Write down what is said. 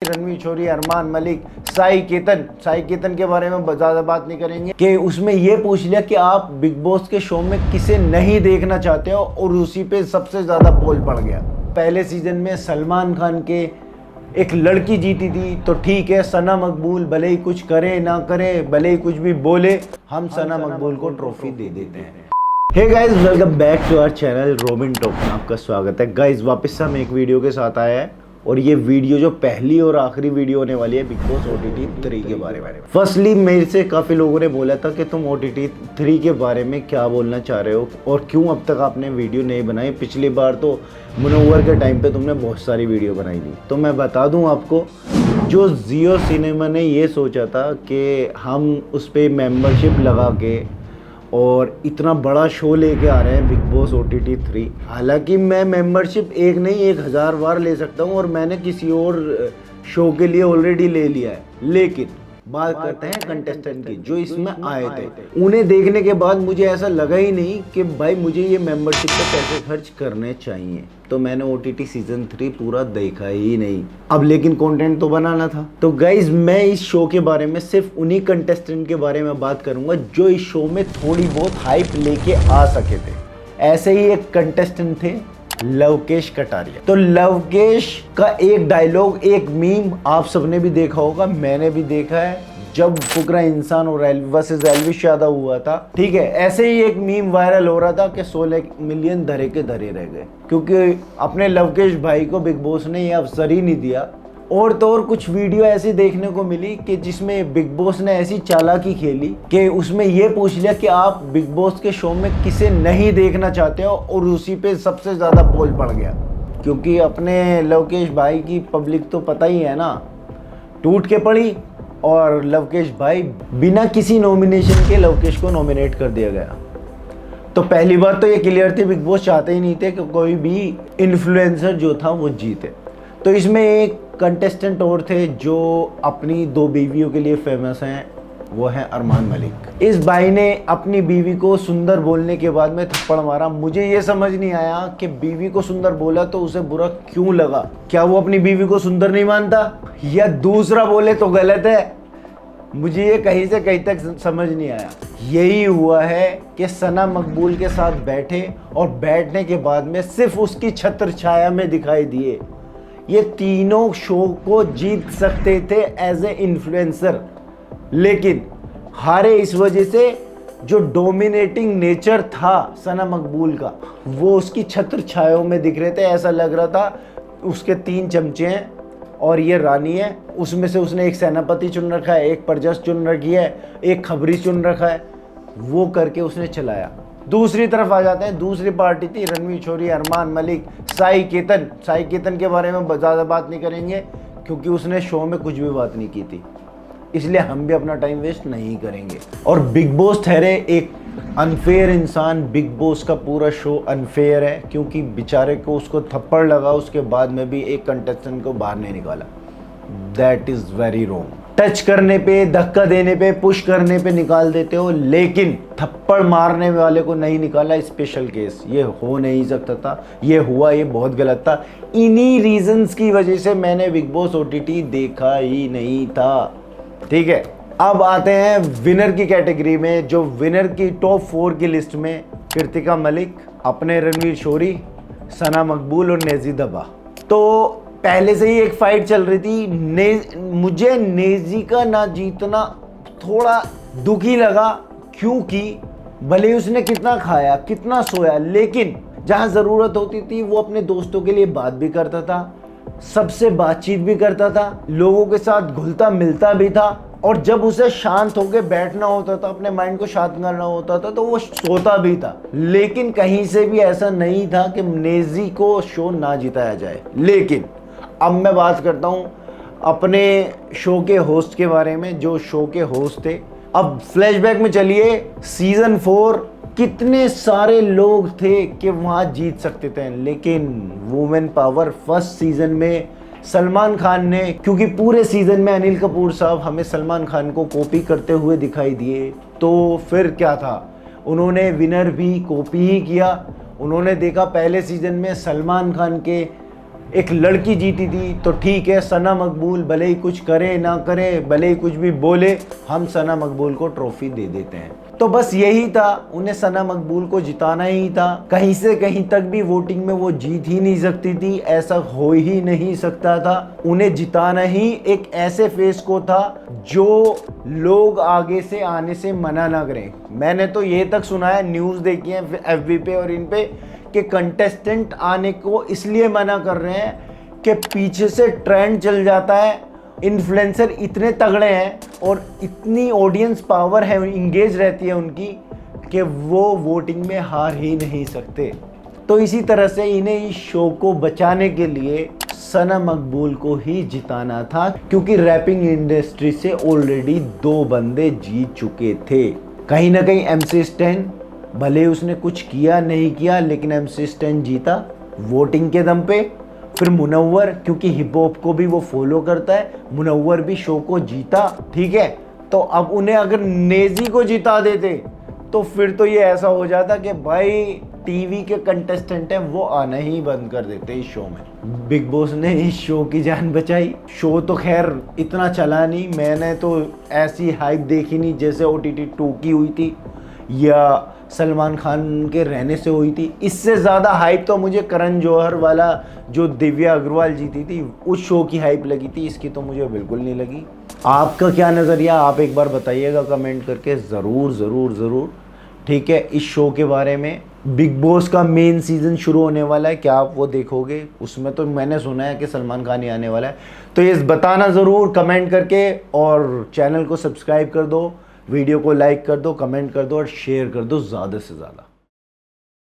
रणवीर शोरी, अरमान मलिक, साई केतन के बारे में ज़्यादा बात नहीं करेंगे कि उसमें ये पूछ लिया कि आप बिग बॉस के शो में किसे नहीं देखना चाहते हो और उसी पे सबसे ज़्यादा पोल पड़ गया। पहले सीजन में सलमान खान के एक लड़की जीती थी तो ठीक है, सना मकबूल भले ही कुछ करे ना करे, भले ही कुछ भी बोले, हम सना मकबूल को ट्रॉफी दे देते हैं। Hey guys, welcome back to our channel Robin talk में आपका स्वागत है। गाइस वापस से हम एक वीडियो के साथ आए हैं और ये वीडियो जो पहली और आखिरी वीडियो होने वाली है बिग बॉस OTT 3 के बारे में। फर्स्टली मेरे से काफ़ी लोगों ने बोला था कि तुम OTT 3 के बारे में क्या बोलना चाह रहे हो और क्यों अब तक आपने वीडियो नहीं बनाई। पिछली बार तो मुनव्वर के टाइम पे तुमने बहुत सारी वीडियो बनाई थी। तो मैं बता दूं आपको, जो जियो सिनेमा ने ये सोचा था कि हम उस पर मेम्बरशिप लगा के और इतना बड़ा शो लेके आ रहे हैं बिग बॉस OTT 3। हालांकि मैं मेंबरशिप एक नहीं 1000 बार ले सकता हूं और मैंने किसी और शो के लिए ऑलरेडी ले लिया है, लेकिन बात करते हैं कंटेस्टेंट की जो इसमें आए थे। उन्हें देखने के बाद मुझे ऐसा लगा ही नहीं कि भाई मुझे ये मेंबरशिप पे पैसे खर्च करने चाहिए, तो मैंने OTT सीजन 3 पूरा देखा ही नहीं। अब लेकिन कंटेंट तो बनाना था। तो गाइज मैं इस शो के बारे में सिर्फ उन्हीं कंटेस्टेंट के बारे में बात करूंगा जो इस शो में थोड़ी बहुत हाइप लेके आ सके थे। ऐसे ही एक कंटेस्टेंट थे लवकेश कटारिया। तो लवकेश का एक डायलॉग, एक मीम आप सबने भी देखा होगा, मैंने भी देखा है, जब फुकरा इंसान और वर्सेस एल्विश यादव हुआ था, ठीक है। ऐसे ही एक मीम वायरल हो रहा था कि 16 मिलियन धरे के धरे रह गए क्योंकि अपने लवकेश भाई को बिग बॉस ने ये अवसर ही नहीं दिया। और तो और कुछ वीडियो ऐसी देखने को मिली कि जिसमें बिग बॉस ने ऐसी चालाकी खेली कि उसमें ये पूछ लिया कि आप बिग बॉस के शो में किसे नहीं देखना चाहते हो और उसी पे सबसे ज़्यादा पोल पड़ गया। क्योंकि अपने लवकेश भाई की पब्लिक तो पता ही है ना, टूट के पड़ी और लवकेश भाई बिना किसी नॉमिनेशन के लवकेश को नॉमिनेट कर दिया गया। तो पहली बार तो ये क्लियर थी, बिग बॉस चाहते ही नहीं थे कि कोई भी इन्फ्लुएंसर जो था वो जीते। तो इसमें एक कंटेस्टेंट और थे जो अपनी 2 बीवियों के लिए फेमस हैं, वो है अरमान मलिक। इस भाई ने अपनी बीवी को सुंदर बोलने के बाद में थप्पड़ मारा। मुझे ये समझ नहीं आया कि बीवी को सुंदर बोला तो उसे बुरा क्यों लगा। क्या वो अपनी बीवी को सुंदर नहीं मानता या दूसरा बोले तो गलत है? मुझे ये कहीं से कहीं तक समझ नहीं आया। यही हुआ है कि सना मकबूल के साथ बैठे और बैठने के बाद में सिर्फ उसकी छत्र छाया में दिखाई दिए। ये तीनों शो को जीत सकते थे एज ए इन्फ्लुएंसर, लेकिन हारे इस वजह से जो डोमिनेटिंग नेचर था सना मकबूल का, वो उसकी छत्र छायाओं में दिख रहे थे। ऐसा लग रहा था उसके 3 चमचे हैं और ये रानी है, उसमें से उसने एक सेनापति चुन रखा है, एक प्रजस चुन रखी है, एक खबरी चुन रखा है, वो करके उसने चलाया। दूसरी तरफ आ जाते हैं, दूसरी पार्टी थी रणवीर शोरी, अरमान मलिक, साई केतन के बारे में ज़्यादा बात नहीं करेंगे क्योंकि उसने शो में कुछ भी बात नहीं की थी, इसलिए हम भी अपना टाइम वेस्ट नहीं करेंगे। और बिग बॉस ठहरे एक अनफेयर इंसान। बिग बॉस का पूरा शो अनफेयर है क्योंकि बेचारे को उसको थप्पड़ लगा, उसके बाद में भी एक कंटेस्टेंट को बाहर नहीं निकाला। That is very wrong. Touch करने पे, धक्का देने पे, पुश करने पे निकाल देते हो, लेकिन थप्पड़ मारने वाले को नहीं निकाला। स्पेशल केस ये हो नहीं सकता था, ये हुआ, ये बहुत गलत था। इन्हीं रीजंस की वजह से मैंने बिग बॉस OTT देखा ही नहीं था, ठीक है। अब आते हैं विनर की कैटेगरी में। जो विनर की टॉप 4 की लिस्ट में कृतिका मलिक, अपने रणवीर शोरी, सना मकबूल और नेजी दबा। तो पहले से ही एक फाइट चल रही थी। मुझे नेजी का ना जीतना थोड़ा दुखी लगा क्योंकि भले ही उसने कितना खाया, कितना सोया, लेकिन जहां ज़रूरत होती थी वो अपने दोस्तों के लिए बात भी करता था, सबसे बातचीत भी करता था, लोगों के साथ घुलता मिलता भी था। और जब उसे शांत होकर बैठना होता था, अपने माइंड को शांत करना होता था, तो वो सोता भी था। लेकिन कहीं से भी ऐसा नहीं था कि नेजी को शो ना जिताया जाए। लेकिन अब मैं बात करता हूँ अपने शो के होस्ट के बारे में, जो शो के होस्ट थे। अब फ्लैशबैक में चलिए, सीजन 4 कितने सारे लोग थे कि वहाँ जीत सकते थे, लेकिन वुमेन पावर फर्स्ट सीजन में सलमान खान ने, क्योंकि पूरे सीजन में अनिल कपूर साहब हमें सलमान खान को कॉपी करते हुए दिखाई दिए, तो फिर क्या था, उन्होंने विनर भी कॉपी ही किया। उन्होंने देखा पहले सीजन में सलमान खान के एक लड़की जीती थी तो ठीक है, सना मकबूल भले ही कुछ करे ना करे, भले ही कुछ भी बोले, हम सना मकबूल को ट्रॉफी दे देते हैं। तो बस यही था, उन्हें सना मकबूल को जिताना ही था। कहीं से कहीं तक भी वोटिंग में वो जीत ही नहीं सकती थी, ऐसा हो ही नहीं सकता था। उन्हें जिताना ही एक ऐसे फेस को था जो लोग आगे से आने से मना ना करें। मैंने तो ये तक सुना है, न्यूज़ देखी है FB पे और इन पे, कि कंटेस्टेंट आने को इसलिए मना कर रहे हैं कि पीछे से ट्रेंड चल जाता है। इन्फ्लुएंसर इतने तगड़े हैं और इतनी ऑडियंस पावर है, इंगेज रहती है उनकी, कि वो वोटिंग में हार ही नहीं सकते। तो इसी तरह से इन्हें इस शो को बचाने के लिए सना मकबूल को ही जिताना था, क्योंकि रैपिंग इंडस्ट्री से ऑलरेडी 2 बंदे जीत चुके थे। कहीं ना कहीं MC स्टैन, भले उसने कुछ किया नहीं किया, लेकिन MC स्टैन जीता वोटिंग के दम पे। फिर मुनव्वर, क्योंकि हिप हॉप को भी वो फॉलो करता है, मुनव्वर भी शो को जीता, ठीक है। तो अब उन्हें अगर नेजी को जिता देते तो फिर तो ये ऐसा हो जाता कि भाई टीवी के कंटेस्टेंट हैं वो आना ही बंद कर देते इस शो में। बिग बॉस ने इस शो की जान बचाई। शो तो खैर इतना चला नहीं, मैंने तो ऐसी हाइप देखी नहीं जैसे OTT 2 की हुई थी या सलमान खान के रहने से हुई थी। इससे ज़्यादा हाइप तो मुझे करण जौहर वाला जो दिव्या अग्रवाल जीती थी उस शो की हाइप लगी थी, इसकी तो मुझे बिल्कुल नहीं लगी। आपका क्या नज़रिया, आप एक बार बताइएगा कमेंट करके, ज़रूर ज़रूर ज़रूर, ठीक है। इस शो के बारे में बिग बॉस का मेन सीज़न शुरू होने वाला है, क्या आप वो देखोगे? उसमें तो मैंने सुना है कि सलमान खान ही आने वाला है। तो ये बताना ज़रूर कमेंट करके, और चैनल को सब्सक्राइब कर दो, वीडियो को लाइक कर दो, कमेंट कर दो और शेयर कर दो ज़्यादा से ज़्यादा।